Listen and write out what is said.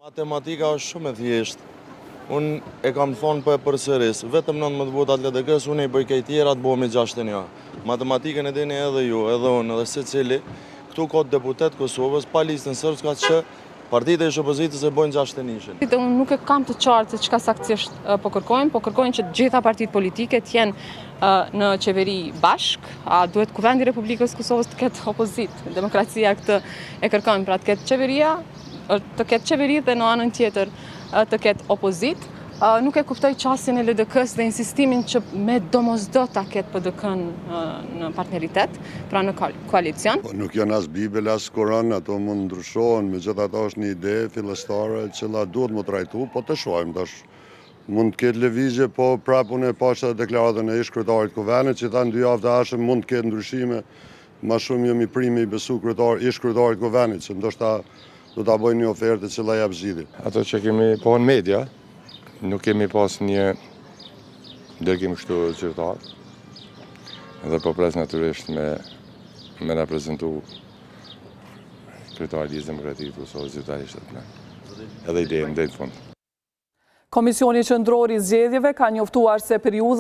Matematika është shumë e thjeshtë. Unë e kam thonë për e përsëris, vetëm 19 votat LDK-s, unë i bëj kaj tjera të bëhemi 61. Matematikën e dini edhe ju, edhe unë, edhe se cili, këtu ka deputet Kosovës, pa listën sërbska që partite e opozitës e bojnë 61-shin. Unë nuk e kam të qartë se çka saktësisht po kërkojnë që të gjitha partitë politike të jenë në qeveri bashk, a duhet Kuvendi i Republikës Kosovës të ketë opozit. Demokracia këtë e kërkojnë, pra të ketë qeveri dhe në anën tjetër të ketë opozit. Nuk e kuptoj qasjen e LDK-s dhe insistimin që me domosdo ta ketë PDK-n në partneritet, pra në koalicion. Nuk janë as Bibel, as Koran, ato mund ndryshohen, megjithatë është një ide fillestare që duhet më trajtu, po të shohim tash. Mund të ketë lëvizje, po prapë unë e pasha deklaratën e ish-kryetarit Kuvendit, që thanë 2 javë të ardhshme mund të ketë ndryshime, më shumë jemi primi i besu ish-kryetarit Kuvendit, që ndoshta do ta bëjnë një ofertë që la jap zgjidhje. Ato që kemi po në media, nuk kemi pas një dërgim kështu zyrtar, dhe po pres natyrisht me reprezentu kryetari i Demokratikë të Kosovës zyrtarisht atë. Edhe idenë deri në fund. Komisioni Qendror i Zgjedhjeve ka njoftuar se periudha